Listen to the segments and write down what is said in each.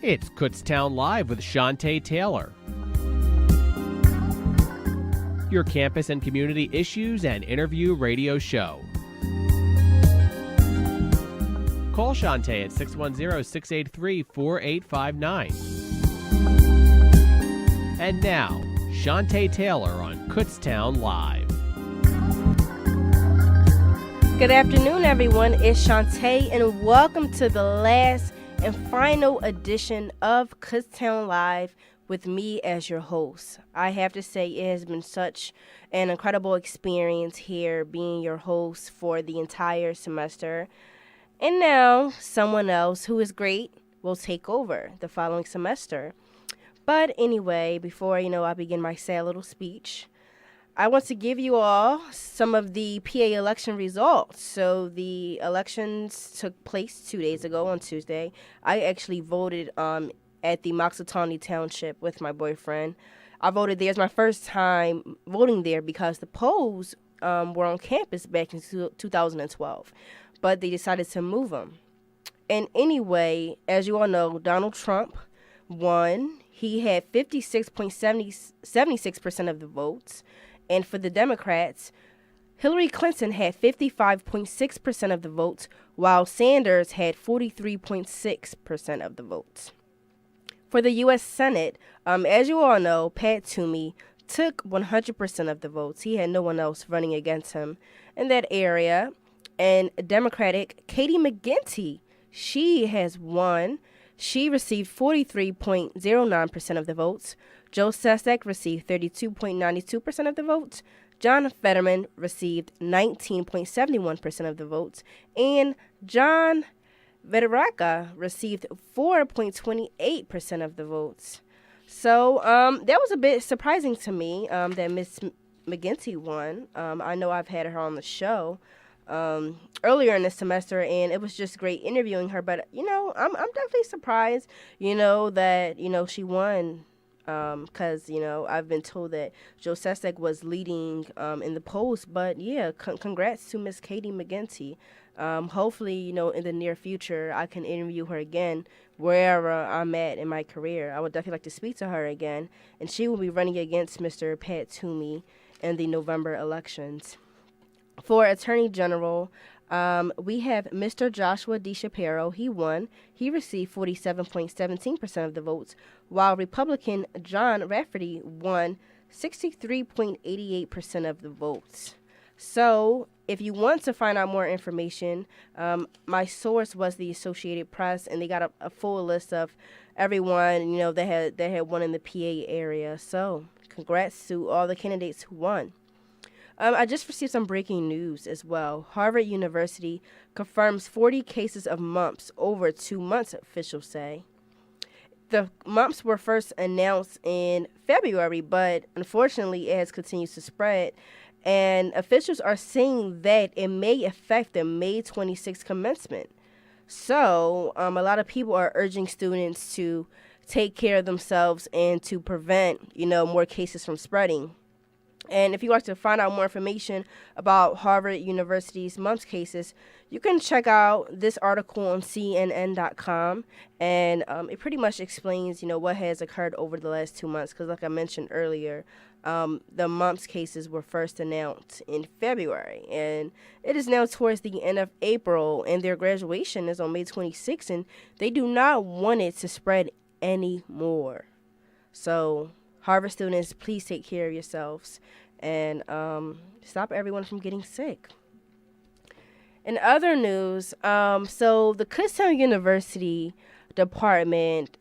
It's Kutztown Live with Shantae Taylor. Your campus and community issues and interview radio show. Call Shantae at 610-683-4859. And now, Shantae Taylor on Kutztown Live. Good afternoon, everyone. It's Shantae, and welcome to the last and final edition of Kutztown Live with me as your host. I have to say it has been such an incredible experience here being your host for the entire semester. And now someone else who is great will take over the following semester. But anyway, before I begin my sad little speech, I want to give you all some of the PA election results. So the elections took place 2 days ago on Tuesday. I actually voted at the Kutztown Township with my boyfriend. I voted there. It's my first time voting there because the polls were on campus back in 2012, but they decided to move them. And anyway, as you all know, Donald Trump won. He had 56.76% of the votes. And for the Democrats, Hillary Clinton had 55.6% of the votes, while Sanders had 43.6% of the votes. For the U.S. Senate, as you all know, Pat Toomey took 100% of the votes. He had no one else running against him in that area. And Democratic Katie McGinty, she has won. She received 43.09% of the votes. Joe Sestak received 32.92% of the votes. John Fetterman received 19.71% of the votes. And John Vedaraka received 4.28% of the votes. So that was a bit surprising to me that Miss McGinty won. I know I've had her on the show earlier in the semester, and it was just great interviewing her. But, I'm definitely surprised, that, she won. Because, I've been told that Joe Sestak was leading in the polls. But, yeah, congrats to Miss Katie McGinty. Hopefully, in the near future, I can interview her again wherever I'm at in my career. I would definitely like to speak to her again. And she will be running against Mr. Pat Toomey in the November elections. For Attorney General, we have Mr. Joshua DeShapiro. He won. He received 47.17% of the votes, while Republican John Rafferty won 63.88% of the votes. So, if you want to find out more information, my source was the Associated Press, and they got a full list of everyone, that had won in the PA area. So, congrats to all the candidates who won. I just received some breaking news as well. Harvard University confirms 40 cases of mumps over 2 months, officials say. The mumps were first announced in February, but unfortunately it has continued to spread. And officials are saying that it may affect the May 26th commencement. So a lot of people are urging students to take care of themselves and to prevent, more cases from spreading. And if you want to find out more information about Harvard University's mumps cases, you can check out this article on CNN.com. And it pretty much explains, what has occurred over the last 2 months. Because like I mentioned earlier, the mumps cases were first announced in February. And it is now towards the end of April. And their graduation is on May 26th. And they do not want it to spread anymore. So Harvard students, please take care of yourselves and stop everyone from getting sick. In other news, so the Kutztown University department,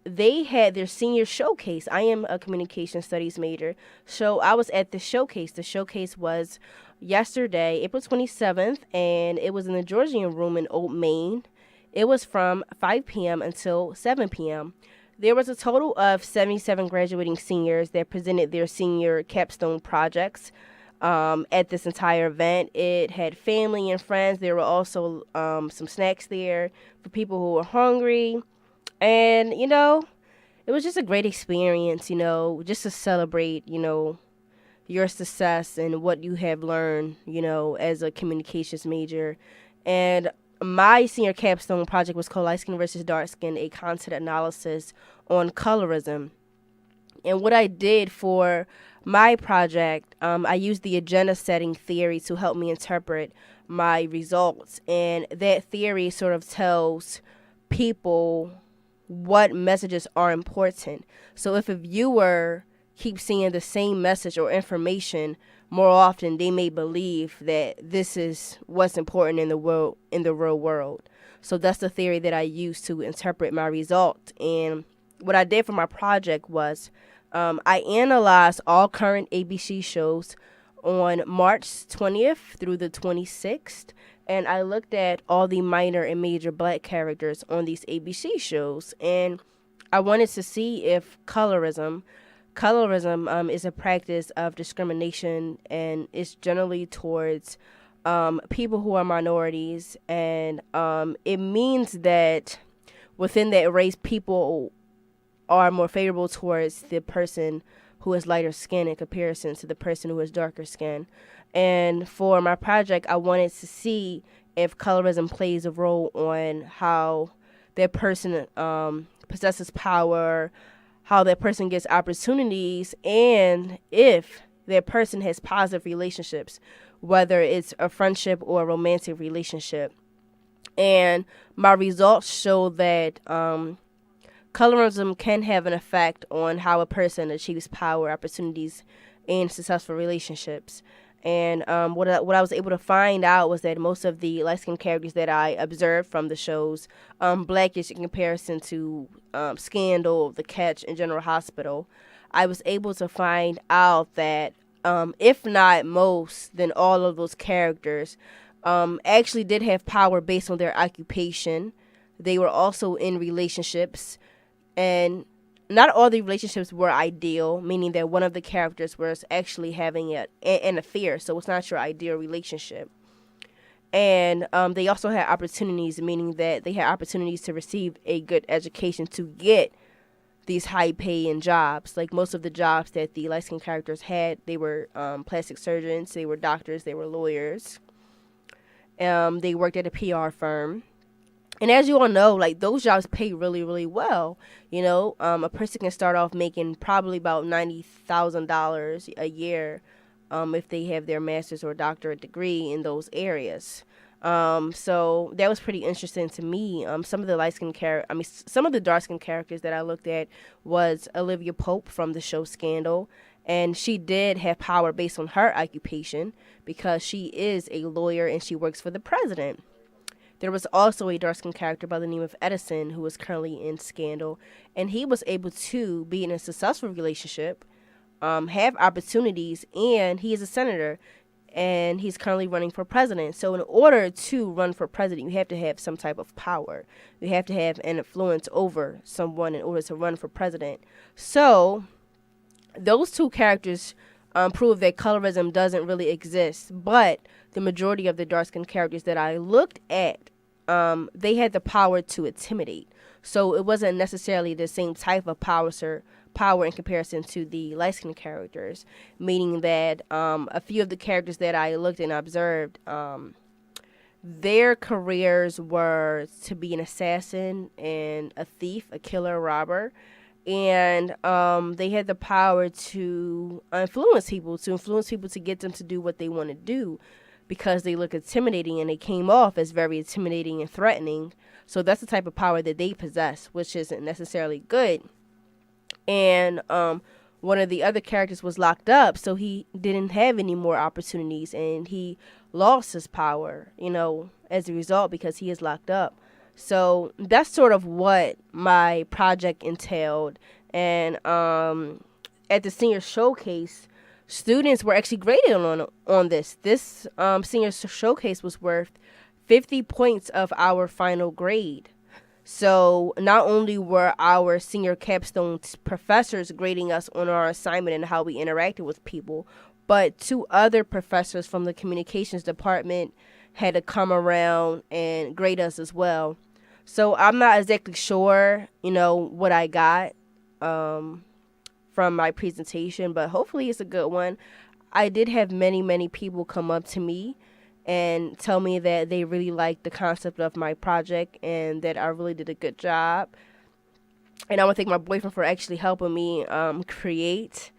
they had their senior showcase. I am a communication studies major, so I was at the showcase. The showcase was yesterday, April 27th, and it was in the Georgian Room in Old Main. It was from 5 p.m. until 7 p.m. There was a total of 77 graduating seniors that presented their senior capstone projects at this entire event. It had family and friends. There were also some snacks there for people who were hungry. And, it was just a great experience, just to celebrate, your success and what you have learned, as a communications major. And my senior capstone project was called Light Skin versus Dark Skin, a content analysis on colorism. And what I did for my project, I used the agenda setting theory to help me interpret my results. And that theory sort of tells people what messages are important. So if a viewer keeps seeing the same message or information more often, they may believe that this is what's important in the world, in the real world. So that's the theory that I used to interpret my result. And what I did for my project was I analyzed all current ABC shows on March 20th through the 26th, and I looked at all the minor and major black characters on these ABC shows, and I wanted to see if colorism is a practice of discrimination, and it's generally towards people who are minorities, and it means that within that race, people are more favorable towards the person who is lighter skin in comparison to the person who is darker skin. And for my project, I wanted to see if colorism plays a role on how that person possesses power, how that person gets opportunities, and if that person has positive relationships, whether it's a friendship or a romantic relationship. And my results show that colorism can have an effect on how a person achieves power, opportunities, and successful relationships. And what I was able to find out was that most of the light-skinned characters that I observed from the shows, Blackish in comparison to Scandal, The Catch, and General Hospital, I was able to find out that if not most, then all of those characters actually did have power based on their occupation. They were also in relationships, and not all the relationships were ideal, meaning that one of the characters was actually having an affair, so it's not your ideal relationship. And they also had opportunities, meaning that they had opportunities to receive a good education to get these high-paying jobs. Like most of the jobs that the light-skinned characters had, they were plastic surgeons, they were doctors, they were lawyers. They worked at a PR firm. And as you all know, like, those jobs pay really, really well. You know, a person can start off making probably about $90,000 a year if they have their master's or doctorate degree in those areas. So that was pretty interesting to me. Some of the some of the dark-skinned characters that I looked at was Olivia Pope from the show Scandal. And she did have power based on her occupation because she is a lawyer and she works for the president. There was also a dark-skinned character by the name of Edison who was currently in Scandal, and he was able to be in a successful relationship, have opportunities, and he is a senator, and he's currently running for president. So in order to run for president, you have to have some type of power. You have to have an influence over someone in order to run for president. So those two characters prove that colorism doesn't really exist, but the majority of the dark-skinned characters that I looked at, they had the power to intimidate. So it wasn't necessarily the same type of power in comparison to the light-skinned characters, meaning that a few of the characters that I looked and observed, their careers were to be an assassin and a thief, a killer, a robber. And they had the power to influence people to get them to do what they want to do because they look intimidating and they came off as very intimidating and threatening. So that's the type of power that they possess, which isn't necessarily good. And one of the other characters was locked up, so he didn't have any more opportunities, and he lost his power, as a result because he is locked up. So that's sort of what my project entailed. And at the senior showcase, students were actually graded on this. This senior showcase was worth 50 points of our final grade. So not only were our senior capstone professors grading us on our assignment and how we interacted with people, but 2 other professors from the communications department had to come around and grade us as well. So I'm not exactly sure, what I got from my presentation, but hopefully it's a good one. I did have many, many people come up to me and tell me that they really liked the concept of my project and that I really did a good job. And I want to thank my boyfriend for actually helping me create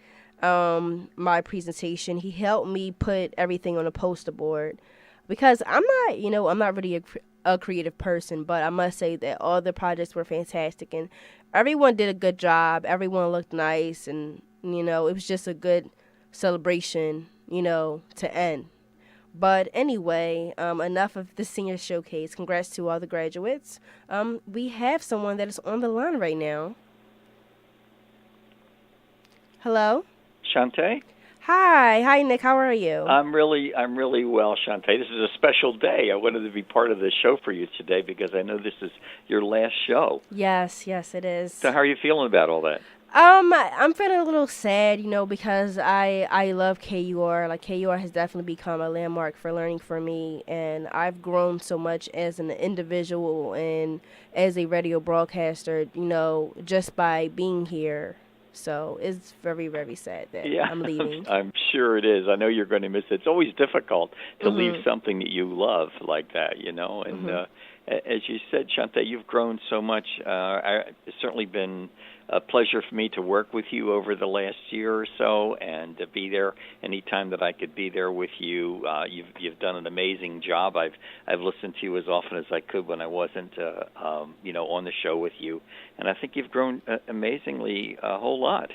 my presentation. He helped me put everything on a poster board because I'm not really a creative person, but I must say that all the projects were fantastic and everyone did a good job. Everyone looked nice, and it was just a good celebration, to end. But anyway, enough of the senior showcase. Congrats to all the graduates. We have someone that is on the line right now. Hello? Shantae? Hi, Nick. How are you? I'm really well, Shantae. This is a special day. I wanted to be part of the show for you today because I know this is your last show. Yes, it is. So how are you feeling about all that? I'm feeling a little sad, because I love KUR. Like, KUR has definitely become a landmark for learning for me, and I've grown so much as an individual and as a radio broadcaster, just by being here. So it's very, very sad that I'm leaving. I'm sure it is. I know you're going to miss it. It's always difficult to leave something that you love like that, And as you said, Shantae, you've grown so much. It's certainly been a pleasure for me to work with you over the last year or so, and to be there anytime that I could be there with you. You've done an amazing job. I've listened to you as often as I could when I wasn't on the show with you, and I think you've grown amazingly a whole lot.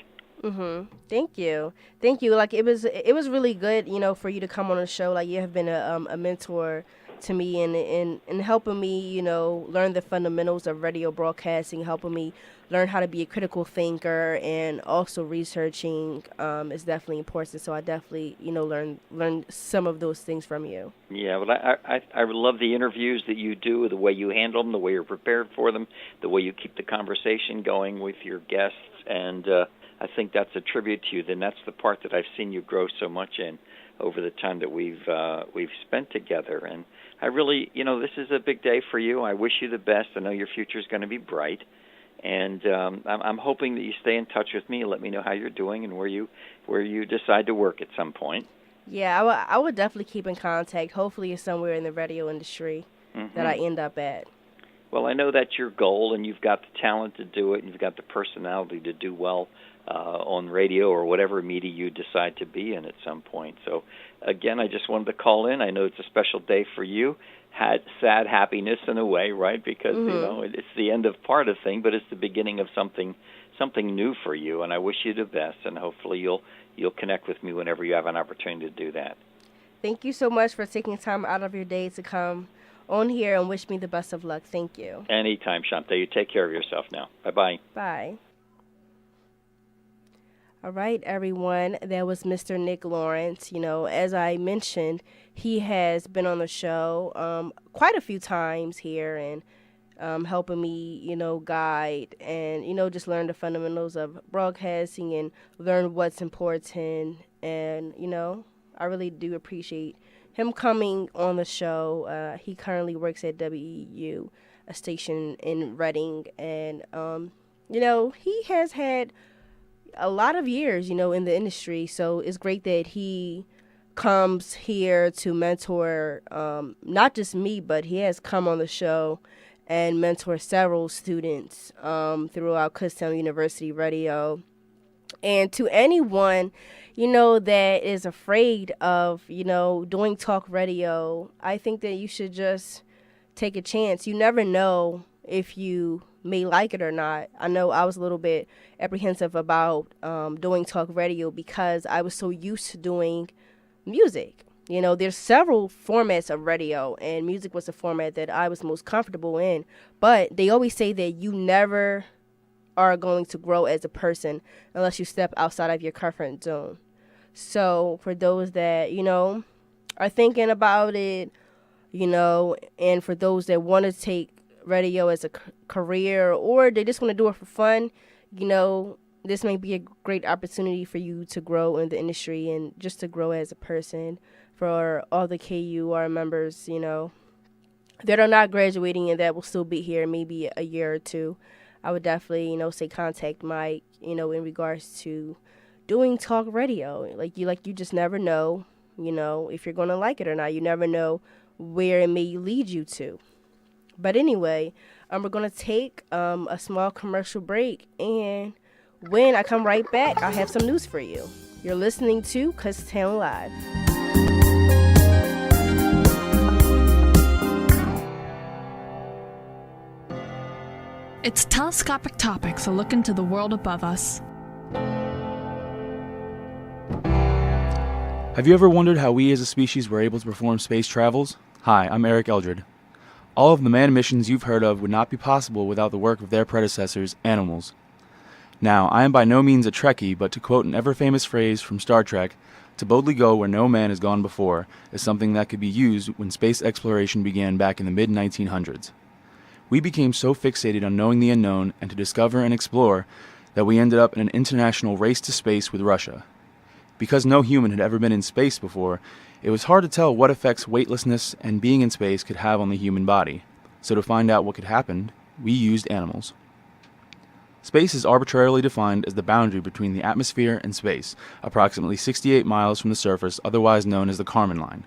Thank you. Like, it was really good, for you to come on the show. Like, you have been a mentor to me and helping me, learn the fundamentals of radio broadcasting, helping me learn how to be a critical thinker, and also researching is definitely important. So I definitely, learn some of those things from you. Yeah, well, I love the interviews that you do, the way you handle them, the way you're prepared for them, the way you keep the conversation going with your guests, and I think that's a tribute to you. Then that's the part that I've seen you grow so much in over the time that we've spent together. And I really, this is a big day for you. I wish you the best. I know your future is going to be bright. And I'm hoping that you stay in touch with me and let me know how you're doing and where you decide to work at some point. Yeah, I would definitely keep in contact. Hopefully it's somewhere in the radio industry that I end up at. Well, I know that's your goal, and you've got the talent to do it, and you've got the personality to do well on radio or whatever media you decide to be in at some point. So, again, I just wanted to call in. I know it's a special day for you. Had sad happiness in a way, right? Because it's the end of part of thing, but it's the beginning of something new for you. And I wish you the best, and hopefully you'll connect with me whenever you have an opportunity to do that. Thank you so much for taking time out of your day to come on here and wish me the best of luck. Thank you. Anytime, Shantae. You take care of yourself now. Bye-bye. Bye. All right, everyone. That was Mr. Nick Lawrence. As I mentioned, he has been on the show quite a few times here and helping me, guide and, just learn the fundamentals of broadcasting and learn what's important. And, I really do appreciate him coming on the show. He currently works at WEU, a station in Reading. And, he has had a lot of years, in the industry. So it's great that he comes here to mentor not just me, but he has come on the show and mentor several students throughout Kutztown University Radio. And to anyone, that is afraid of, doing talk radio, I think that you should just take a chance. You never know if you may like it or not. I know I was a little bit apprehensive about doing talk radio because I was so used to doing music. There's several formats of radio, and music was the format that I was most comfortable in. But they always say that you never are going to grow as a person unless you step outside of your comfort zone. So for those that, are thinking about it, and for those that want to take radio as a career, or they just want to do it for fun, this may be a great opportunity for you to grow in the industry and just to grow as a person. For all the KUR members, that are not graduating and that will still be here maybe a year or two, I would definitely, say contact Mike, in regards to doing talk radio. Like you just never know. if you're going to like it or not. You never know where it may lead you to. But anyway, we're going to take a small commercial break, and when I come right back, I have some news for you. You're listening to Kutztown Live. It's Telescopic Topics, a look into the world above us. Have you ever wondered how we as a species were able to perform space travels? Hi, I'm Eric Eldred. All of the manned missions you've heard of would not be possible without the work of their predecessors, animals. Now, I am by no means a Trekkie, but to quote an ever-famous phrase from Star Trek, to boldly go where no man has gone before is something that could be used when space exploration began back in the mid-1900s. We became so fixated on knowing the unknown and to discover and explore that we ended up in an international race to space with Russia. Because no human had ever been in space before, it was hard to tell what effects weightlessness and being in space could have on the human body. So to find out what could happen, we used animals. Space is arbitrarily defined as the boundary between the atmosphere and space, approximately 68 miles from the surface, otherwise known as the Kármán line.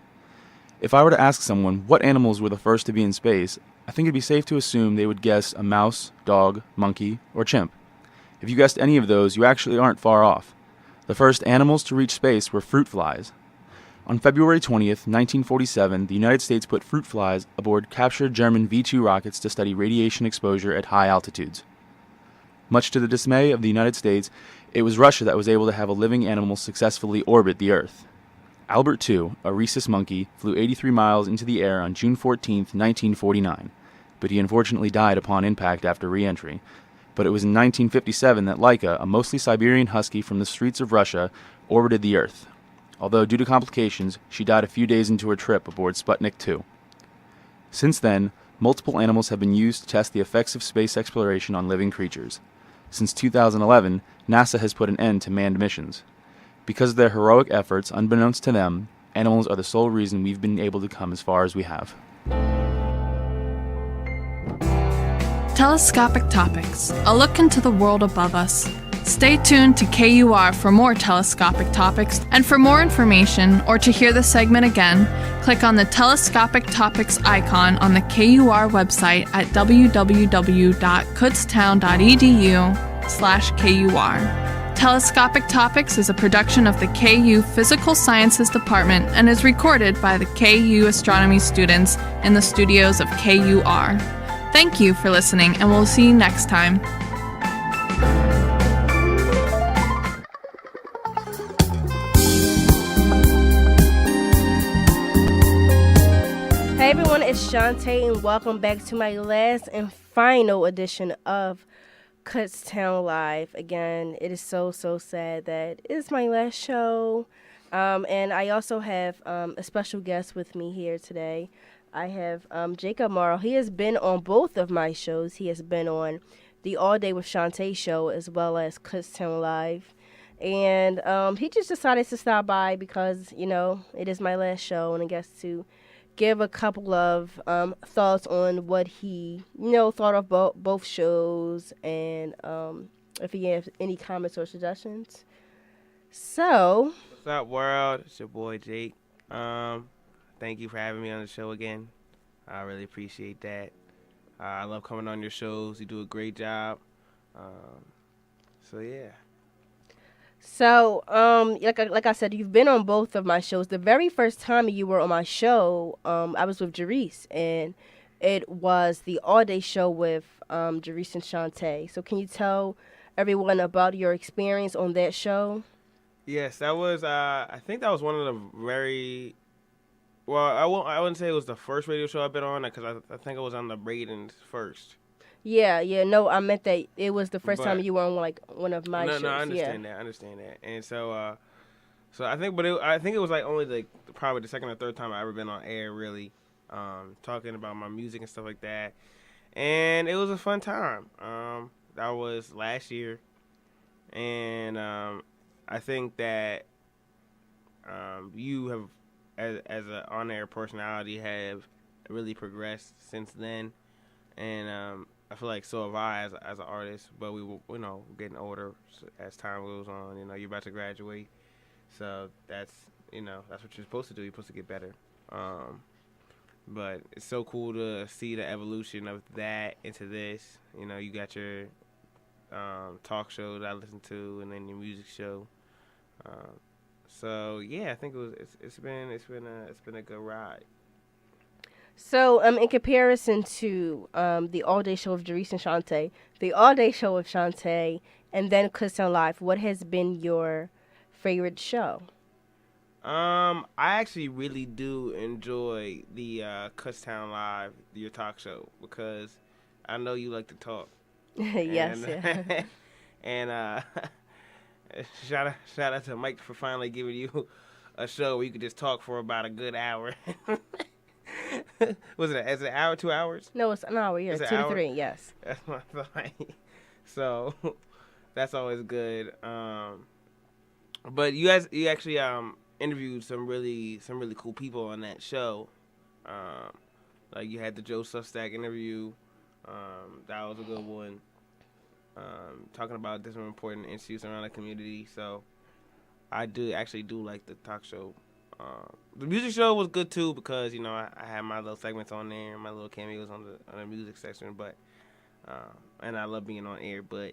If I were to ask someone what animals were the first to be in space, I think it'd be safe to assume they would guess a mouse, dog, monkey, or chimp. If you guessed any of those, you actually aren't far off. The first animals to reach space were fruit flies. On February 20th, 1947, the United States put fruit flies aboard captured German V-2 rockets to study radiation exposure at high altitudes. Much to the dismay of the United States, it was Russia that was able to have a living animal successfully orbit the Earth. Albert II, a rhesus monkey, flew 83 miles into the air on June 14, 1949, but he unfortunately died upon impact after re-entry. But it was in 1957 that Laika, a mostly Siberian husky from the streets of Russia, orbited the Earth. Although due to complications, she died a few days into her trip aboard Sputnik 2. Since then, multiple animals have been used to test the effects of space exploration on living creatures. Since 2011, NASA has put an end to manned missions. Because of their heroic efforts, unbeknownst to them, animals are the sole reason we've been able to come as far as we have. Telescopic Topics, a look into the world above us. Stay tuned to KUR for more telescopic topics, and for more information or to hear the segment again, click on the Telescopic Topics icon on the KUR website at www.kutztown.edu/KUR. Telescopic Topics is a production of the KU Physical Sciences Department and is recorded by the KU astronomy students in the studios of KUR. Thank you for listening, and we'll see you next time. Hey everyone, it's Shantae, and welcome back to my last and final edition of Kutztown Live. Again, it is so sad that it's my last show, and I also have a special guest with me here today. I have Jacob Morrow. He has been on both of my shows. He has been on the All Day with Shantae show as well as Kutztown Live. And he just decided to stop by because, it is my last show, and I guess to give a couple of thoughts on what he, thought of both shows, and if he has any comments or suggestions. So, what's up, world? It's your boy Jake. Thank you for having me on the show again. I really appreciate that. I love coming on your shows. You do a great job. So yeah. So, like I said, you've been on both of my shows. The very first time you were on my show, I was with Jerice, and it was the all-day show with Jerice and Shantae. So can you tell everyone about your experience on that show? Yes, that was, I think that was one of the very, well, I wouldn't say it was the first radio show I've been on, because I think I was on the ratings first. Yeah, no, I meant that it was the first time you were on one of my shows. No, I understand that. And so, I think it was like only probably the second or third time I ever been on air really, talking about my music and stuff like that, and it was a fun time. That was last year, and I think that you have, as an on-air personality, have really progressed since then, and I feel like so have I as an artist, but we getting older as time goes on. You're about to graduate, so that's what you're supposed to do. You're supposed to get better. But it's so cool to see the evolution of that into this. You got your talk show that I listen to, and then your music show. So yeah, I think it's been a good ride. So, in comparison to the All Day Show of Jerice and Shantae, the All Day Show of Shantae, and then Kutztown Live, what has been your favorite show? I actually really do enjoy the Kutztown Live, your talk show, because I know you like to talk. Yes. And, and shout out to Mike for finally giving you a show where you could just talk for about a good hour. Is it an hour, 2 hours? No, it's an hour. Yeah, 2 to 3. Yes. That's what I thought. So that's always good. But you actually interviewed some really cool people on that show. Like you had the Joe Sustack interview. That was a good one. Talking about different important issues around the community. So I do like the talk show. The music show was good too because I had my little segments on there, my little cameos on the music section. But and I love being on air. But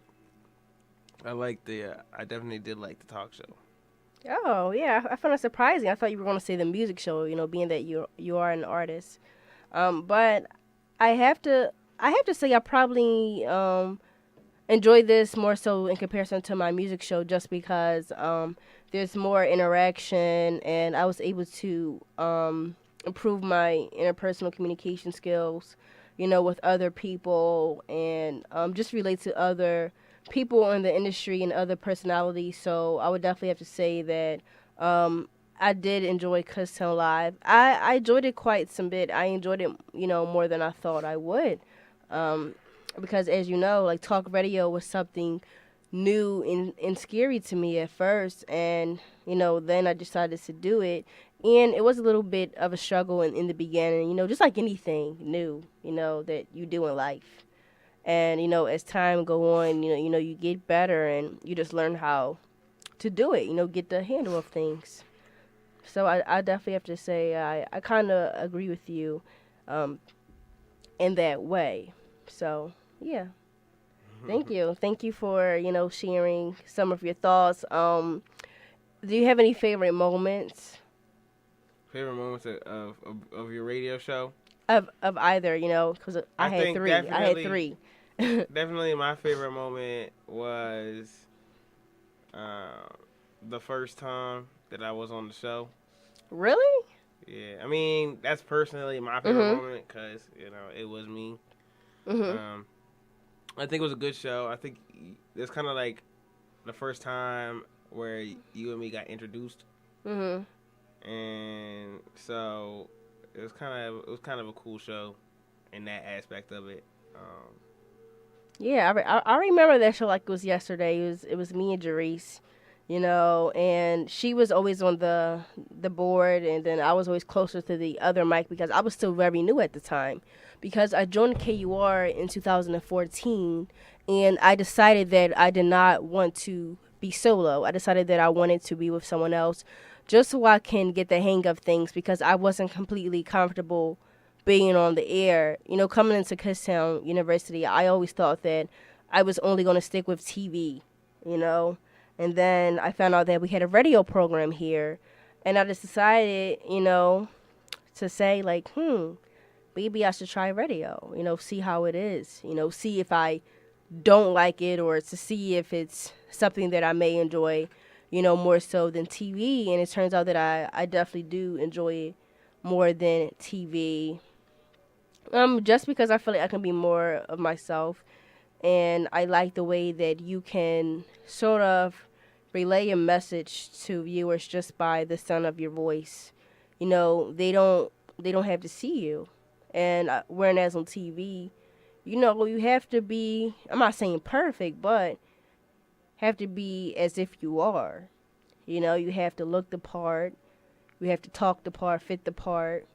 I definitely did like the talk show. Oh yeah, I found it surprising. I thought you were going to say the music show. Being that you are an artist. But I have to say I probably enjoyed this more so in comparison to my music show, just because there's more interaction and I was able to improve my interpersonal communication skills, with other people and just relate to other people in the industry and other personalities. So I would definitely have to say that I did enjoy Kutztown Live. I enjoyed it quite some bit. I enjoyed it, more than I thought I would. Because as you know, like talk radio was something new and scary to me at first. And, then I decided to do it. And it was a little bit of a struggle in the beginning, just like anything new, that you do in life. And, as time go on, you get better and you just learn how to do it, get the handle of things. So I definitely have to say I kind of agree with you in that way. So, yeah. Thank you. Thank you for, sharing some of your thoughts. Do you have any favorite moments? Favorite moments of your radio show? Of either, because I had three. I had three. Definitely my favorite moment was the first time that I was on the show. Really? Yeah. I mean, that's personally my favorite moment because, it was me. Mm-hmm. I think it was a good show. I think it's kind of like the first time where you and me got introduced. Mm-hmm. And so it was kind of a cool show in that aspect of it. Yeah, I remember that show like it was yesterday. It was me and Jerice, and she was always on the board, and then I was always closer to the other mic because I was still very new at the time. Because I joined KUR in 2014, and I decided that I did not want to be solo. I decided that I wanted to be with someone else just so I can get the hang of things because I wasn't completely comfortable being on the air. Coming into Kutztown University, I always thought that I was only going to stick with TV, And then I found out that we had a radio program here, and I just decided, to say, like, maybe I should try radio, see how it is, see if I don't like it or to see if it's something that I may enjoy, more so than TV. And it turns out that I definitely do enjoy it more than TV. Just because I feel like I can be more of myself. And I like the way that you can sort of relay a message to viewers just by the sound of your voice. They don't have to see you. And whereas on TV, you have to be, I'm not saying perfect, but have to be as if you are. You have to look the part. You have to talk the part, fit the part.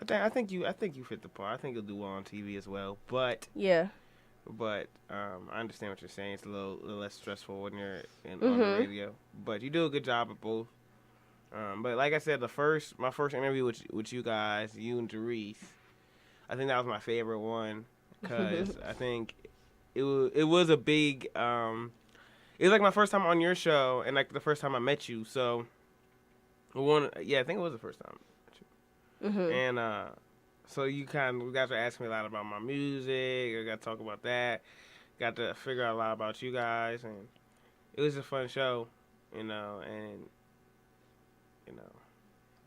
I think you fit the part. I think you'll do well on TV as well. But yeah. But I understand what you're saying. It's a little less stressful when you're on the radio. But you do a good job at both. But like I said, my first interview with you guys, you and Jerice, I think that was my favorite one because I think it was a big. It was like my first time on your show and like the first time I met you. So I think it was the first time I met you. And so you guys were asking me a lot about my music. I got to talk about that. Got to figure out a lot about you guys, and it was a fun show, and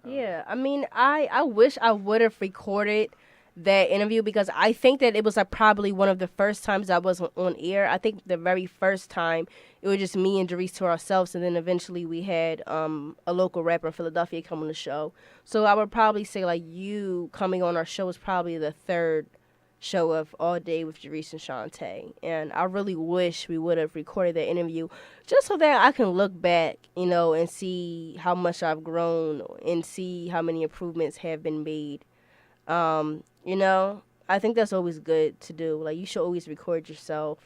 Yeah, I mean, I wish I would have recorded that interview because I think that it was like probably one of the first times I was on air. I think the very first time it was just me and Jerice to ourselves, and then eventually we had a local rapper in Philadelphia come on the show. So I would probably say like you coming on our show was probably the third show of All Day with Jerice and Shantae. And I really wish we would have recorded that interview just so that I can look back, and see how much I've grown and see how many improvements have been made. I think that's always good to do. Like, you should always record yourself.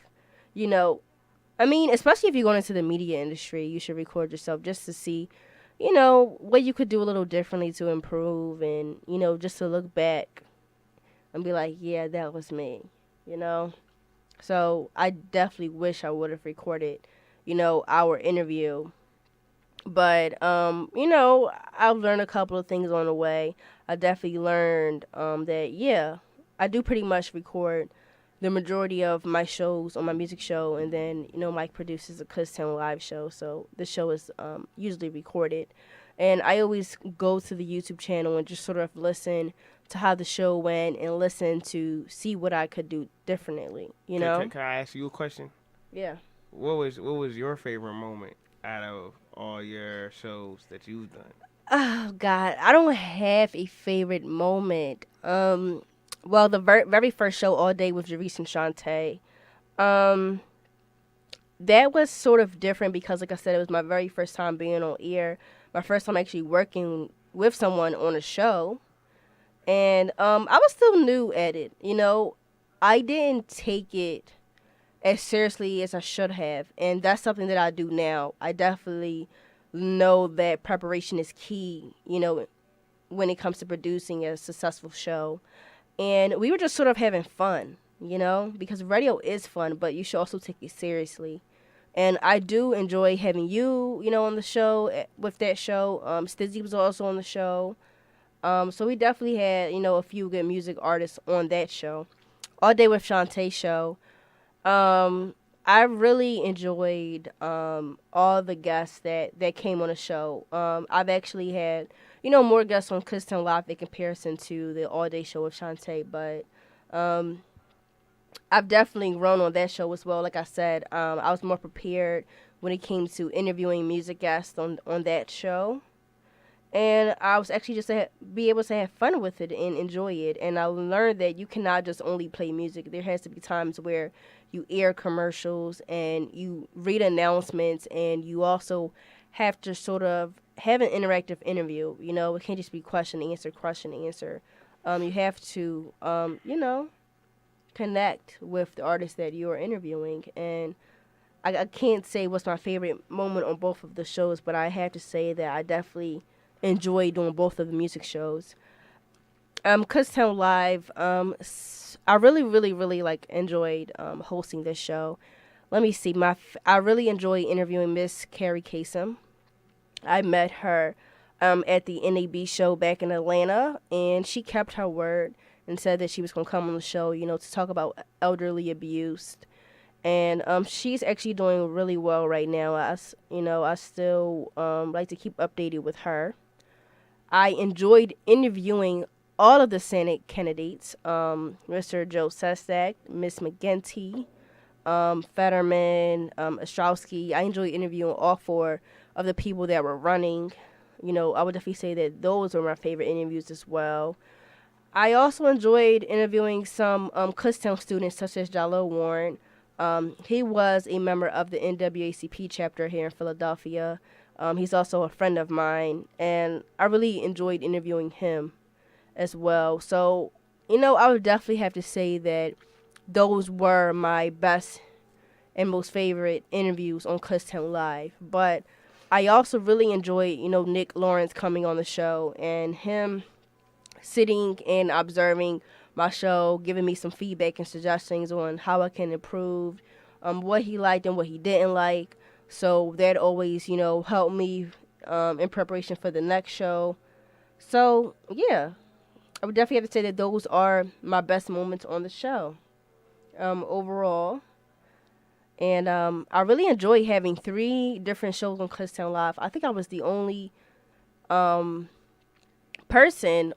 I mean, especially if you're going into the media industry, you should record yourself just to see, what you could do a little differently to improve and, just to look back and be like, yeah, that was me, So I definitely wish I would have recorded, our interview. But, I've learned a couple of things on the way. I definitely learned that, yeah, I do pretty much record the majority of my shows on my music show. And then, Mike produces a Kutztown live show. So the show is usually recorded. And I always go to the YouTube channel and just sort of listen to how the show went and listen to see what I could do differently, Can I ask you a question? Yeah. What was your favorite moment out of all your shows that you've done? Oh, God. I don't have a favorite moment. Well, the very first show, All Day with Jerice and Shantae, that was sort of different because, like I said, it was my very first time being on air, my first time actually working with someone on a show. And I was still new at it, I didn't take it as seriously as I should have. And that's something that I do now. I definitely know that preparation is key, when it comes to producing a successful show. And we were just sort of having fun, because radio is fun, but you should also take it seriously. And I do enjoy having you, on the show with that show. Stizzy was also on the show. So we definitely had, a few good music artists on that show. All Day with Shantae show. I really enjoyed all the guests that came on the show. I've actually had, more guests on Kutztown Live in comparison to the All Day show with Shantae, but I've definitely grown on that show as well. Like I said, I was more prepared when it came to interviewing music guests on that show. And I was actually just be able to have fun with it and enjoy it. And I learned that you cannot just only play music. There has to be times where you air commercials and you read announcements, and you also have to sort of have an interactive interview. It can't just be question, answer. You have to, connect with the artist that you're interviewing. And I can't say what's my favorite moment on both of the shows, but I have to say that I definitely enjoy doing both of the music shows. Kutztown Live, I really, really, really enjoyed hosting this show. Let me see, I really enjoy interviewing Miss Carrie Kasem. I met her at the NAB show back in Atlanta, and she kept her word and said that she was going to come on the show, to talk about elderly abuse. And she's actually doing really well right now. I still like to keep updated with her. I enjoyed interviewing all of the Senate candidates, Mr. Joe Sestak, Miss McGinty, Fetterman, Ostrowski. I enjoyed interviewing all four of the people that were running. I would definitely say that those were my favorite interviews as well. I also enjoyed interviewing some Kutztown students such as Jalil Warren. He was a member of the NAACP chapter here in Philadelphia. He's also a friend of mine, and I really enjoyed interviewing him as well. So, I would definitely have to say that those were my best and most favorite interviews on Kutztown Live. But I also really enjoyed, Nick Lawrence coming on the show and him sitting and observing my show, giving me some feedback and suggestions on how I can improve, what he liked and what he didn't like. So that always, helped me in preparation for the next show. So, yeah, I would definitely have to say that those are my best moments on the show overall. And I really enjoyed having 3 different shows on Kutztown Live. I think I was the only person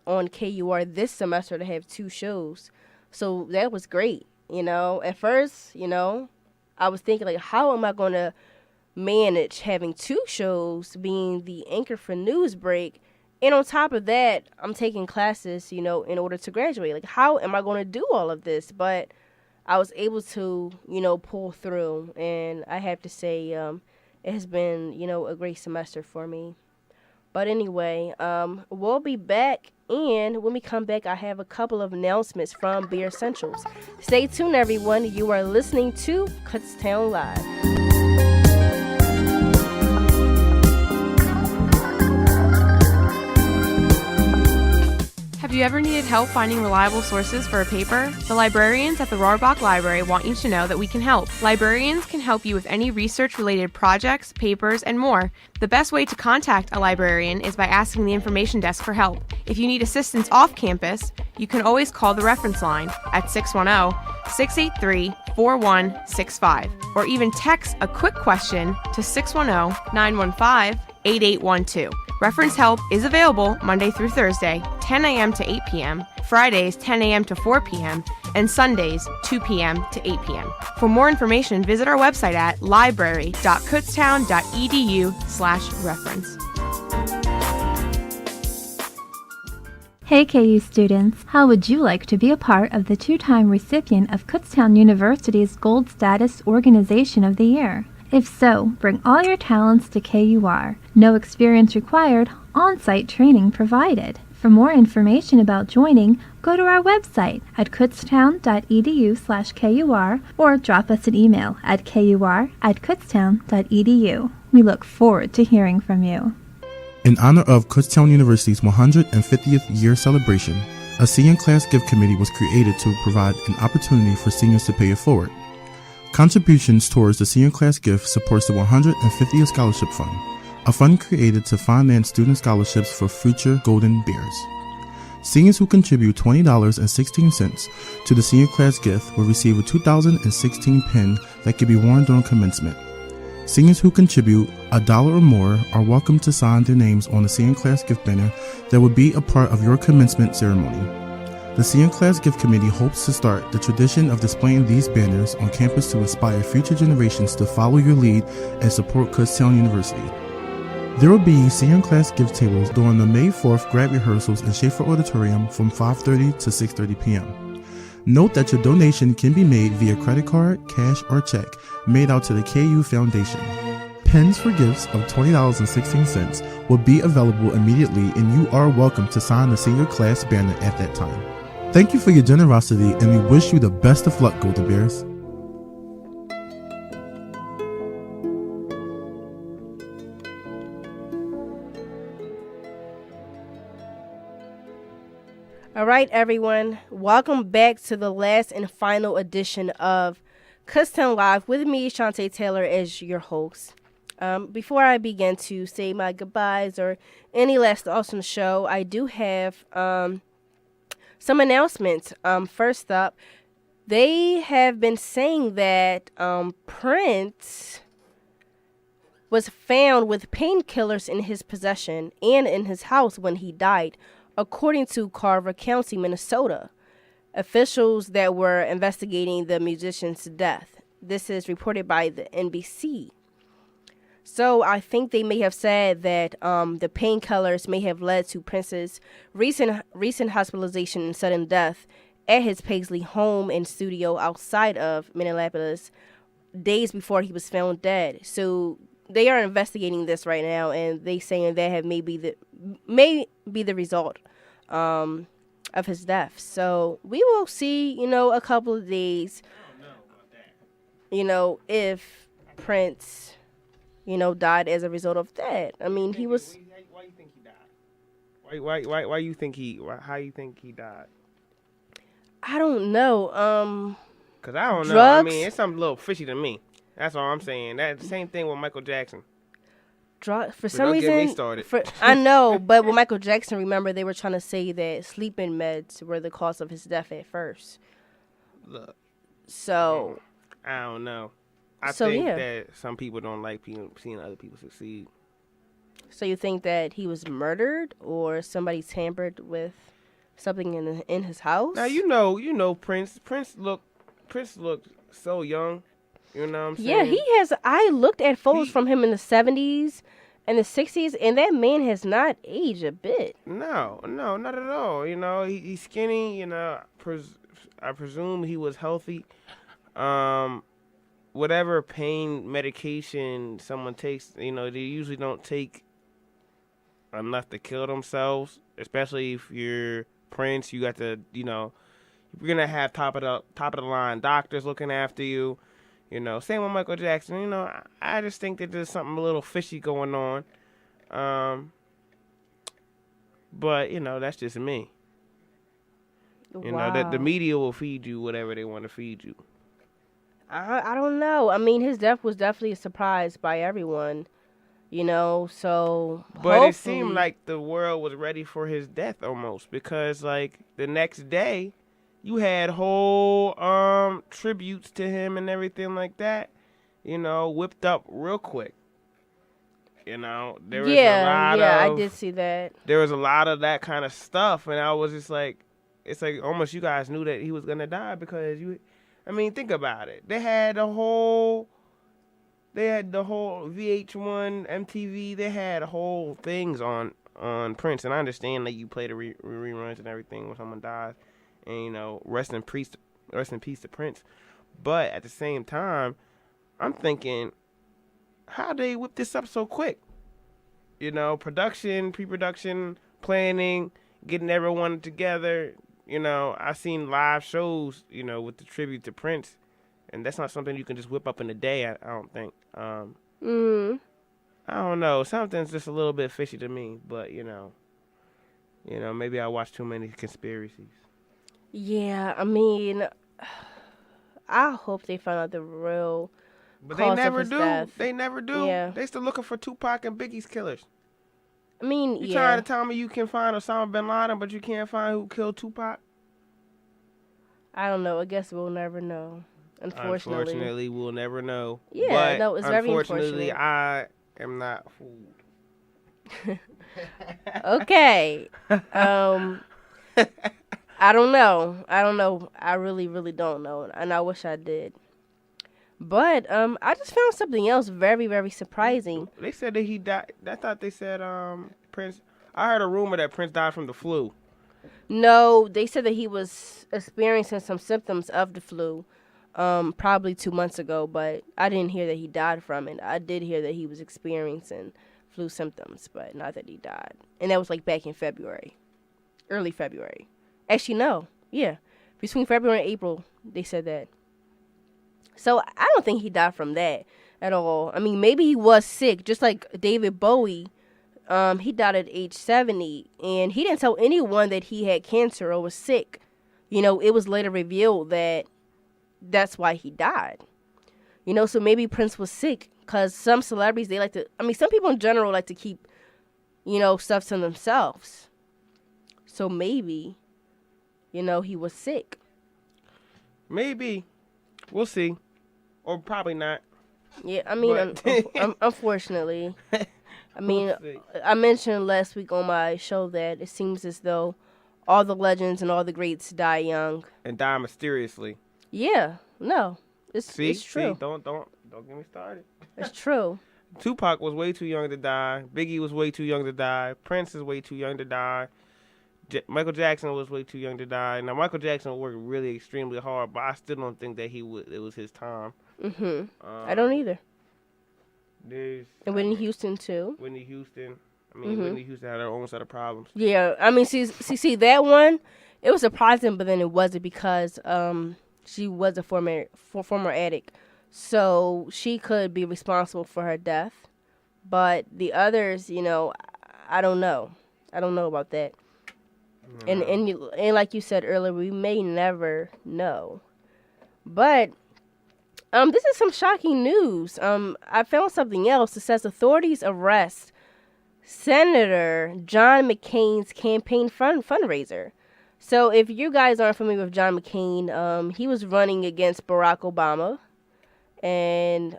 on KUR this semester to have 2 shows. So that was great. At first, I was thinking, like, how am I going to manage having 2 shows, being the anchor for Newsbreak, and on top of that, I'm taking classes, in order to graduate. Like, how am I going to do all of this? But I was able to, pull through, and I have to say it has been, a great semester for me. But anyway, we'll be back, and when we come back, I have a couple of announcements from Beer Essentials. Stay tuned, everyone. You are listening to Kutztown Live. Have you ever needed help finding reliable sources for a paper? The librarians at the Rohrbach Library want you to know that we can help. Librarians can help you with any research-related projects, papers, and more. The best way to contact a librarian is by asking the information desk for help. If you need assistance off campus, you can always call the reference line at 610-683-4165, or even text a quick question to 610-915-8812. Reference help is available Monday through Thursday, 10 a.m. to 8 p.m., Fridays, 10 a.m. to 4 p.m., and Sundays, 2 p.m. to 8 p.m. For more information, visit our website at library.kutztown.edu/reference. Hey KU students, how would you like to be a part of the 2-time recipient of Kutztown University's Gold Status Organization of the Year? If so, bring all your talents to KUR. No experience required, on-site training provided. For more information about joining, go to our website at kutztown.edu/KUR or drop us an email at kur@kutztown.edu. We look forward to hearing from you. In honor of Kutztown University's 150th year celebration, a senior class gift committee was created to provide an opportunity for seniors to pay it forward. Contributions towards the senior class gift supports the 150th Scholarship Fund, a fund created to finance student scholarships for future Golden Bears. Seniors who contribute $20.16 to the senior class gift will receive a 2016 pin that can be worn during commencement. Seniors who contribute $1 or more are welcome to sign their names on the senior class gift banner that will be a part of your commencement ceremony. The Senior Class Gift Committee hopes to start the tradition of displaying these banners on campus to inspire future generations to follow your lead and support Kutztown University. There will be senior class gift tables during the May 4th grad rehearsals in Schaefer Auditorium from 5:30 to 6:30 p.m. Note that your donation can be made via credit card, cash, or check made out to the KU Foundation. Pens for gifts of $20.16 will be available immediately, and you are welcome to sign the senior class banner at that time. Thank you for your generosity, and we wish you the best of luck, Golden Bears. All right, everyone. Welcome back to the last and final edition of Kutztown Live with me, Shantae Taylor, as your host. Before I begin to say my goodbyes or any last thoughts on the show, I do have some announcements. First up, they have been saying that Prince was found with painkillers in his possession and in his house when he died, according to Carver County, Minnesota. Officials that were investigating the musician's death. This is reported by the NBC. So I think they may have said that the painkillers may have led to Prince's recent hospitalization and sudden death at his Paisley home and studio outside of Minneapolis days before he was found dead. So they are investigating this right now, and they saying that may be the result of his death. So we will see, a couple of days, if Prince died as a result of that. I mean, he was. Why you think he died? Why you think how you think he died? I don't know. Cause I don't know. I Drugs? mean, it's something a little fishy to me. That's all I'm saying. That's the same thing with Michael Jackson. For some don't get me reason, started. I know, but with Michael Jackson, remember they were trying to say that sleeping meds were the cause of his death at first. Look, So, I don't know. I So, think yeah. that some people don't like seeing other people succeed. so you think that he was murdered or somebody tampered with something in his house? Now you know Prince. Prince looked so young. You know what I'm saying? Yeah, he has. I looked at photos He- from him in the 70s and the 60s, and that man has not aged a bit. No, not at all. He's skinny. I presume he was healthy. Whatever pain medication someone takes, they usually don't take enough to kill themselves. Especially if you're Prince, you got to, you're gonna have top of the line doctors looking after you. Same with Michael Jackson. I just think that there's something a little fishy going on. But that's just me. Wow. The media will feed you whatever they want to feed you. I don't know. I mean, his death was definitely a surprise by everyone, so But it seemed hopefully- like the world was ready for his death almost, because like the next day you had whole tributes to him and everything like that, whipped up real quick. There was a lot I of did see that. there was a lot of that kind of stuff, and I was just like, it's like almost you guys knew that he was gonna die because think about it. They had the whole VH1, MTV. They had whole things on Prince, and I understand that you play the reruns and everything when someone dies, and rest in peace to Prince. But at the same time, I'm thinking, how they whip this up so quick? Production, pre-production, planning, getting everyone together. I seen live shows, with the tribute to Prince, and that's not something you can just whip up in a day. I don't think. I don't know. Something's just a little bit fishy to me, but maybe I watch too many conspiracies. Yeah, I mean, I hope they find out the real But cause they never of his do. death. They never do. Yeah. They still looking for Tupac and Biggie's killers. I mean, You yeah. trying to tell me you can find Osama bin Laden, but you can't find who killed Tupac? I don't know. I guess we'll never know. Unfortunately. We'll never know. Yeah, but no, it's very unfortunately, unfortunate. I am not fooled. Okay. I don't know. I really, really don't know, and I wish I did. But I just found something else very, very surprising. They said that he died. I thought they said Prince. I heard a rumor that Prince died from the flu. No, they said that he was experiencing some symptoms of the flu, probably 2 months ago. But I didn't hear that he died from it. I did hear that he was experiencing flu symptoms, but not that he died. And that was like back in February, early February. Actually, no, yeah, between February and April, they said that. So I don't think he died from that at all. I mean, maybe he was sick, just like David Bowie. He died at age 70, and he didn't tell anyone that he had cancer or was sick. It was later revealed that that's why he died. So maybe Prince was sick, because some celebrities, they like to, some people in general like to keep, stuff to themselves. So maybe, he was sick. Maybe. We'll see. Or probably not. Yeah, I mean, But- unfortunately. I mean, We'll see. I mentioned last week on my show that it seems as though all the legends and all the greats die young. And die mysteriously. Yeah, no, it's true. See, don't get me started. It's true. Tupac was way too young to die. Biggie was way too young to die. Prince is way too young to die. Michael Jackson was way too young to die. Now Michael Jackson worked really extremely hard, but I still don't think that it was his time. I don't either. There's And Whitney Houston too. Whitney Houston. Whitney Houston had her own set of problems. Yeah, see that one, it was surprising, but then it wasn't because she was a former addict, so she could be responsible for her death. But the others, I don't know. I don't know about that. And like you said earlier, we may never know. But this is some shocking news. I found something else. It says authorities arrest Senator John McCain's campaign fundraiser. So if you guys aren't familiar with John McCain, he was running against Barack Obama, and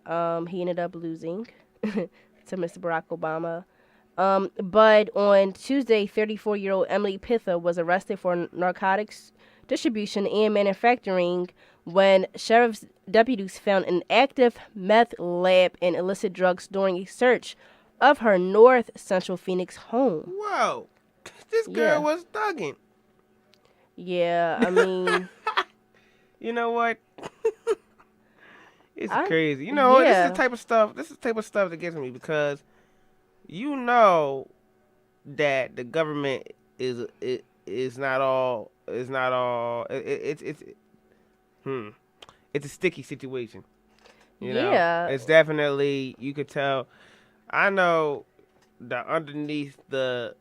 he ended up losing to Mr. Barack Obama. But on Tuesday, 34-year-old Emily Pitha was arrested for narcotics distribution and manufacturing when sheriff's deputies found an active meth lab and illicit drugs during a search of her North Central Phoenix home. Whoa, this girl was thugging. Yeah, I mean... You know what? It's crazy. This is the type of stuff. This is the type of stuff that gets me, because you know that the government is not all. It's a sticky situation. Yeah. It's definitely, you could tell. I know that underneath the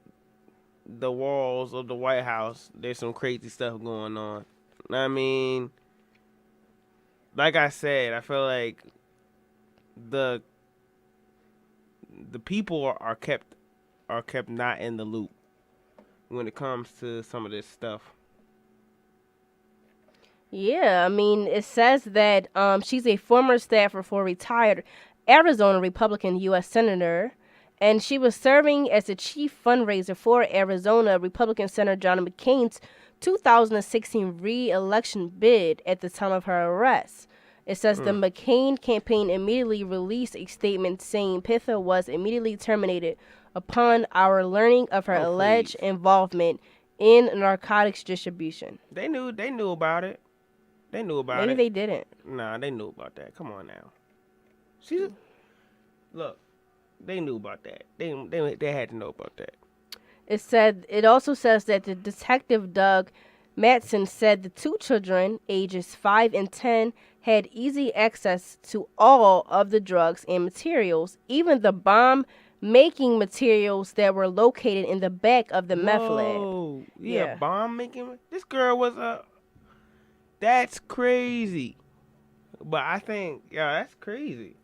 walls of the White House, there's some crazy stuff going on. I mean, like I said, I feel like the people are kept not in the loop when it comes to some of this stuff. Yeah, I mean, it says that she's a former staffer for retired Arizona Republican U.S. Senator, and she was serving as the chief fundraiser for Arizona Republican Senator John McCain's 2016 re-election bid at the time of her arrest. It says the McCain campaign immediately released a statement saying Pitha was immediately terminated upon our learning of her alleged involvement in narcotics distribution. They knew about it. They knew about it. Maybe they didn't. Nah, they knew about that. Come on now. Look, they knew about that. They had to know about that. It also says that the detective Doug Matson said the two children, ages 5 and 10, had easy access to all of the drugs and materials, even the bomb-making materials that were located in the back of the meth lab. Yeah, bomb-making? This girl was that's crazy. But I think, that's crazy.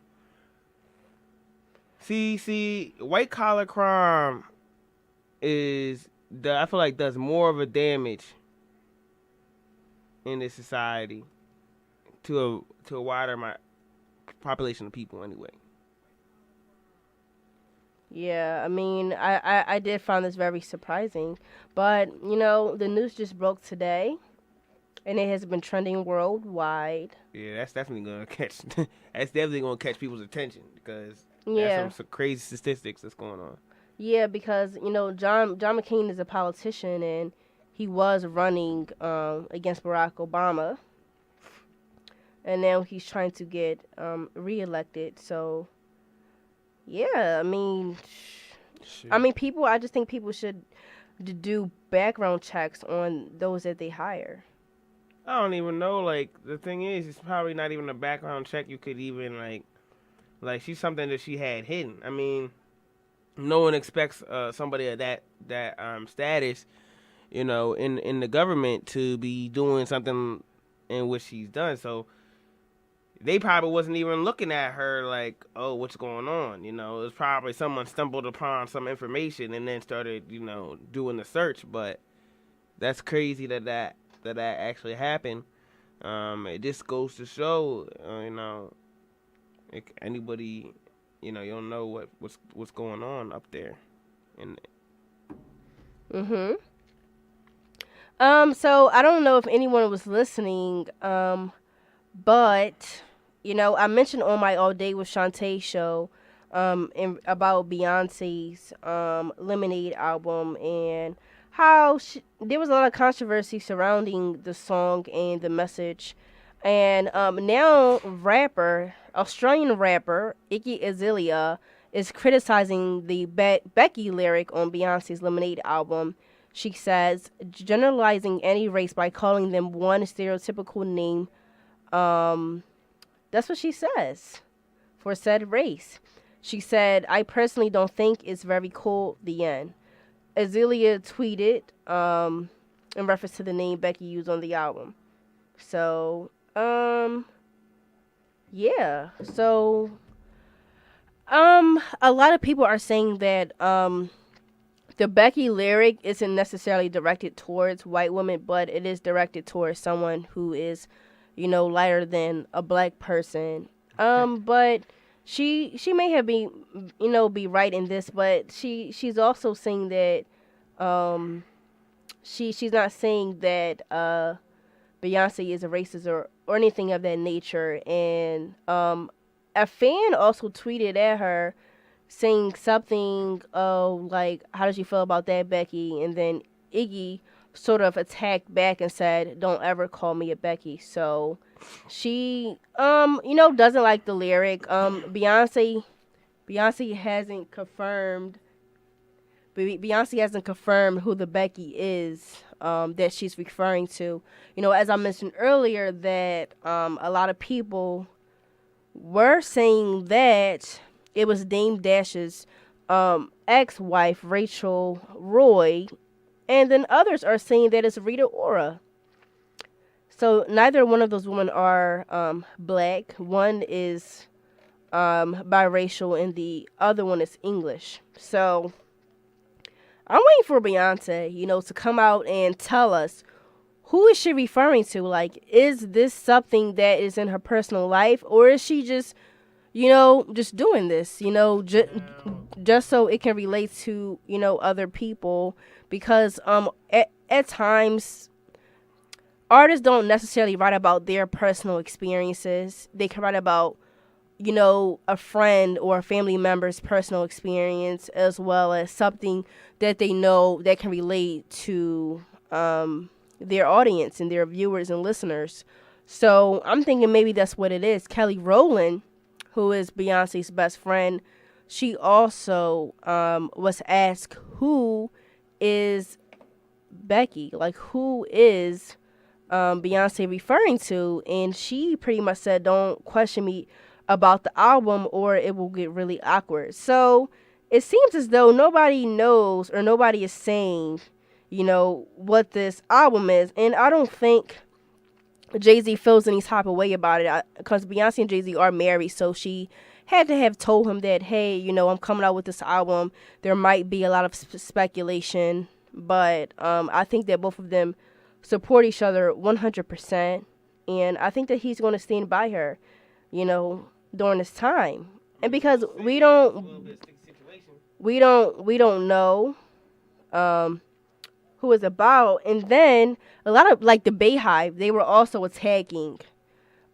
See, white-collar crime I feel like does more of a damage in this society to a wider population of people anyway. Yeah, I mean, I did find this very surprising. But, the news just broke today, and it has been trending worldwide. Yeah, that's definitely going to catch people's attention, because there's some crazy statistics that's going on. Yeah, because, John McCain is a politician, and he was running against Barack Obama. And now he's trying to get reelected. So, yeah, I mean, I just think people should do background checks on those that they hire. I don't even know. Like, the thing is, it's probably not even a background check. You could even like she's something that she had hidden. I mean, no one expects somebody of that status, in the government to be doing something in which she's done. So they probably wasn't even looking at her like, oh, what's going on? It was probably someone stumbled upon some information and then started, doing the search. But that's crazy that actually happened. It just goes to show, anybody, you don't know what's going on up there. So I don't know if anyone was listening, but I mentioned on my All Day with Shantae show about Beyonce's Lemonade album, and how there was a lot of controversy surrounding the song and the message. And now Australian rapper Iggy Azalea is criticizing the Becky lyric on Beyonce's Lemonade album. She says, generalizing any race by calling them one stereotypical name. That's what she says for said race. She said, "I personally don't think it's very cool." The end. Azealia tweeted in reference to the name Becky used on the album. So, yeah. So, a lot of people are saying that the Becky lyric isn't necessarily directed towards white women, but it is directed towards someone who is, lighter than a black person. But she may have be right in this, but she's also saying that she's not saying that Beyonce is a racist or anything of that nature. And a fan also tweeted at her saying something like, "How does she feel about that, Becky?" And then Iggy sort of attacked back and said, "Don't ever call me a Becky." So she doesn't like the lyric. Beyonce hasn't confirmed who the Becky is that she's referring to. As I mentioned earlier, that a lot of people were saying that it was Dame Dash's ex-wife, Rachel Roy, and then others are saying that it's Rita Ora. So neither one of those women are black. One is biracial and the other one is English. So I'm waiting for Beyonce, to come out and tell us, who is she referring to? Like, is this something that is in her personal life, or is she just doing this, just so it can relate to, other people? Because at times, artists don't necessarily write about their personal experiences. They can write about, a friend or a family member's personal experience, as well as something that they know that can relate to their audience and their viewers and listeners. So I'm thinking maybe that's what it is. Kelly Rowland, who is Beyonce's best friend, she also was asked, who is Becky? Like, who is Beyonce referring to? And she pretty much said, "Don't question me about the album or it will get really awkward." So it seems as though nobody knows, or nobody is saying, what this album is. And I don't think Jay-Z feels any type of way about it, because Beyonce and Jay-Z are married, so she had to have told him that, hey, I'm coming out with this album. There might be a lot of speculation, but I think that both of them support each other 100%, and I think that he's going to stand by her, during this time. And because we don't know who it's about. And then a lot of, like, the Bayhive, they were also attacking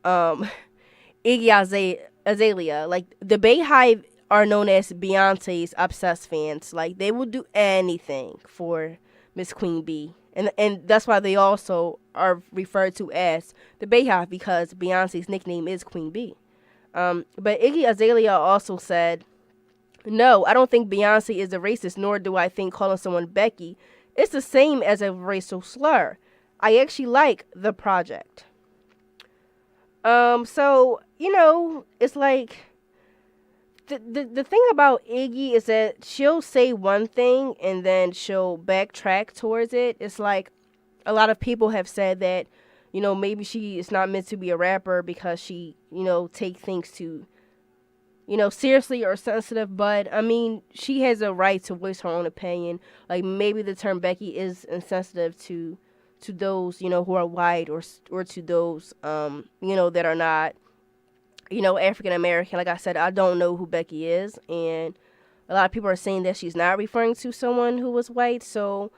Iggy Azalea. Like, the Bayhive are known as Beyonce's obsessed fans. Like, they will do anything for Miss Queen Bee. And that's why they also are referred to as the Bayhive, because Beyonce's nickname is Queen Bee. But Iggy Azalea also said, "No, I don't think Beyonce is a racist, nor do I think calling someone Becky it's the same as a racial slur. I actually like the project." So, it's like, the thing about Iggy is that she'll say one thing and then she'll backtrack towards it. It's like, a lot of people have said that, maybe she is not meant to be a rapper because she, take things too, seriously or sensitive. But, I mean, she has a right to voice her own opinion. Like, maybe the term Becky is insensitive to those, who are white, or to those, that are not, African American. Like I said, I don't know who Becky is, and a lot of people are saying that she's not referring to someone who was white, so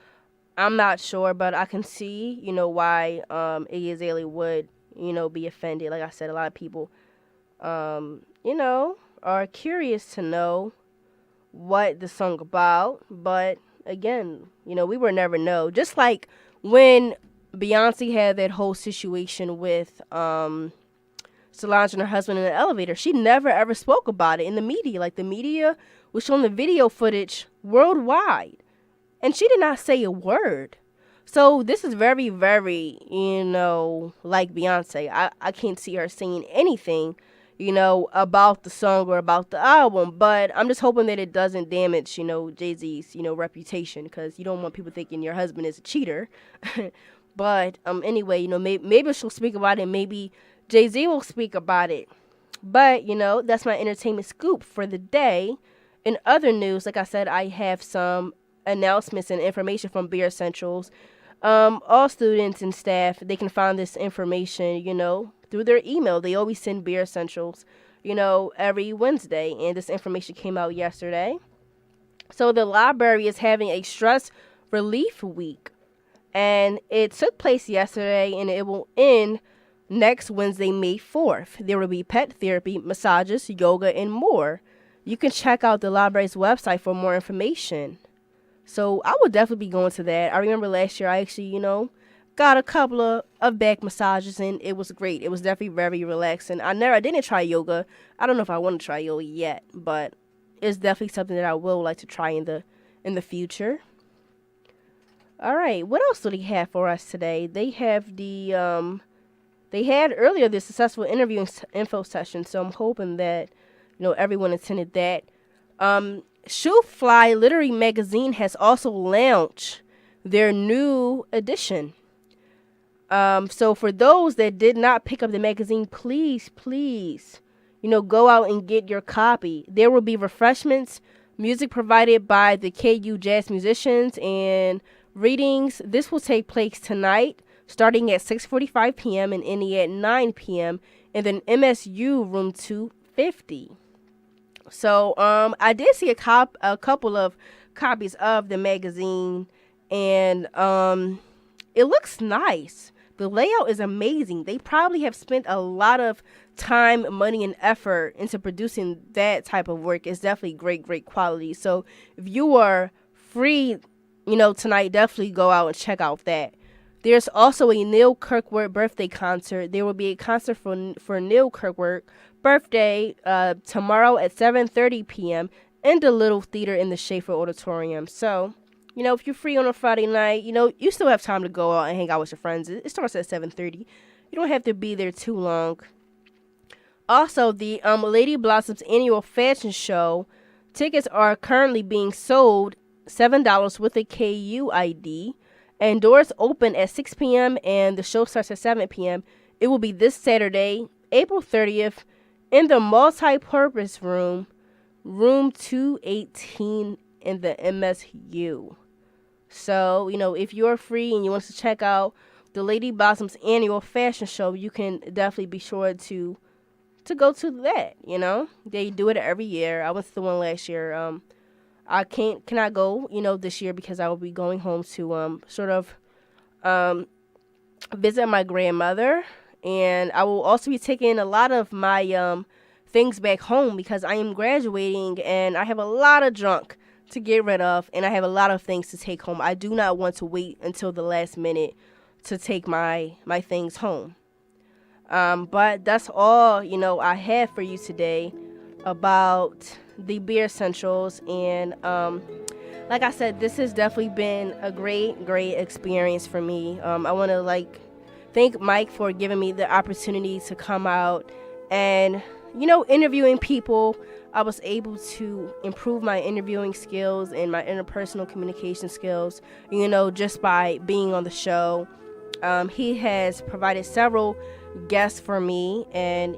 I'm not sure, but I can see, why Iggy Azalea would, be offended. Like I said, a lot of people, are curious to know what the song about, but again, we will never know. Just like when Beyonce had that whole situation with Solange and her husband in the elevator, she never ever spoke about it in the media. Like, the media was showing the video footage worldwide, and she did not say a word. So this is very, very, like Beyonce. I can't see her saying anything, about the song or about the album. But I'm just hoping that it doesn't damage, Jay-Z's, reputation, because you don't want people thinking your husband is a cheater. But anyway, maybe she'll speak about it. Maybe Jay-Z will speak about it. But, that's my entertainment scoop for the day. In other news, like I said, I have some announcements and information from Beer Essentials. All students and staff, they can find this information, through their email. They always send Beer Essentials, every Wednesday. And this information came out yesterday. So the library is having a stress relief week. And it took place yesterday, and it will end next Wednesday, May 4th. There will be pet therapy, massages, yoga, and more. You can check out the library's website for more information. So I would definitely be going to that. I remember last year I actually, got a couple of back massages, and it was great. It was definitely very relaxing. I didn't try yoga. I don't know if I want to try yoga yet, but it's definitely something that I will like to try in the future. All right, what else do they have for us today? They have they had earlier the successful interview info session, so I'm hoping that everyone attended that. Shoe Fly Literary Magazine has also launched their new edition. So for those that did not pick up the magazine, please, go out and get your copy. There will be refreshments, music provided by the KU jazz musicians, and readings. This will take place tonight, starting at 6:45 p.m. and ending at 9 p.m. in the MSU room 250. So I did see a couple of copies of the magazine, and it looks nice. The layout is amazing. They probably have spent a lot of time, money, and effort into producing that type of work. It's definitely great quality. So if you are free, tonight, definitely go out and check out that. There's also a Neil Kirkwood birthday concert. There will be a concert for Neil Kirkwood birthday tomorrow at 7:30 p.m. in the Little Theater in the Schaefer Auditorium. So, if you're free on a Friday night, you still have time to go out and hang out with your friends. It starts at 7:30. You don't have to be there too long. Also, the Lady Blossom's annual fashion show tickets are currently being sold $7 with a KU ID. And doors open at 6 p.m. and the show starts at 7 p.m. It will be this Saturday, April 30th, in the multi-purpose room 218 in the MSU. So, if you're free and you want to check out the Lady Blossom's annual fashion show, you can definitely be sure to go to that, They do it every year. I went to the one last year. I cannot go, this year because I will be going home to visit my grandmother, and I will also be taking a lot of my things back home because I am graduating and I have a lot of junk to get rid of, and I have a lot of things to take home. I do not want to wait until the last minute to take my things home. But that's all, I have for you today about the Beer Essentials, and like I said, this has definitely been a great experience for me. I want to thank Mike for giving me the opportunity to come out and interviewing people. I was able to improve my interviewing skills and my interpersonal communication skills, just by being on the show. He has provided several guests for me, and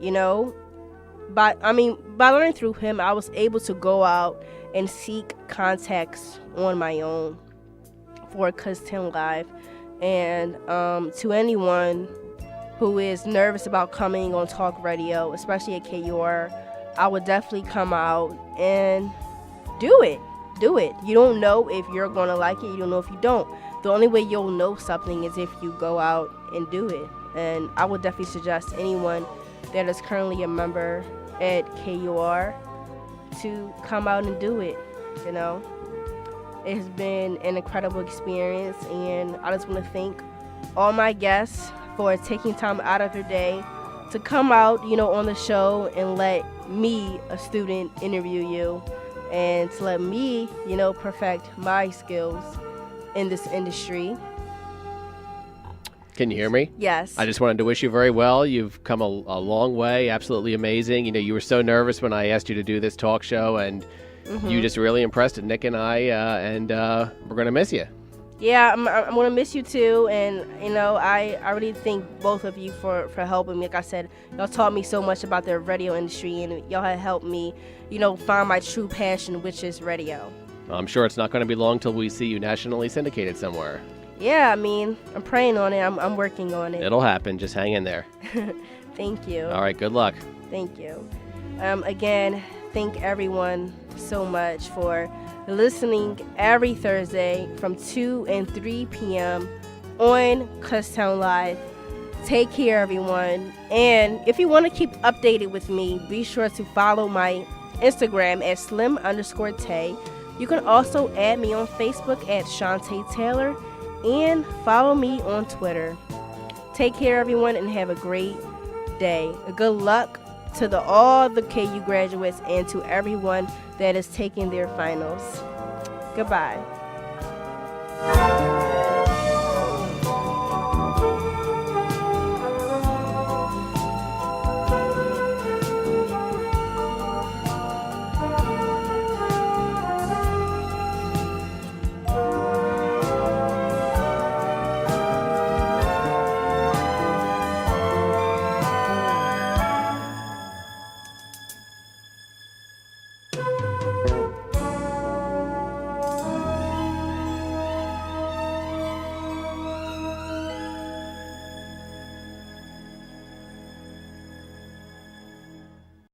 by learning through him, I was able to go out and seek contacts on my own for Kutztown Live. And to anyone who is nervous about coming on talk radio, especially at KUR, I would definitely come out and do it. You don't know if you're going to like it. You don't know if you don't. The only way you'll know something is if you go out and do it. And I would definitely suggest anyone that is currently a member at KUR to come out and do it. It has been an incredible experience, and I just want to thank all my guests for taking time out of their day to come out, on the show and let me, a student, interview you, and to let me, perfect my skills in this industry. Can you hear me? Yes. I just wanted to wish you very well. You've come a long way. Absolutely amazing. You know, you were so nervous when I asked you to do this talk show, and you just really impressed Nick and I, and we're going to miss you. Yeah, I'm going to miss you too. And, you know, I really thank both of you for helping me. Like I said, y'all taught me so much about the radio industry, and y'all have helped me, you know, find my true passion, which is radio. I'm sure it's not going to be long till we see you nationally syndicated somewhere. Yeah, I mean, I'm praying on it. I'm working on it. It'll happen. Just hang in there. Thank you. All right, good luck. Thank you. Again, thank everyone so much for listening every Thursday from 2 and 3 p.m. on Kutztown Live. Take care, everyone. And if you want to keep updated with me, be sure to follow my Instagram at slim_tay. You can also add me on Facebook at Shantae Taylor and follow me on Twitter. Take care, everyone, and have a great day. Good luck to all the KU graduates and to everyone that is taking their finals. Goodbye.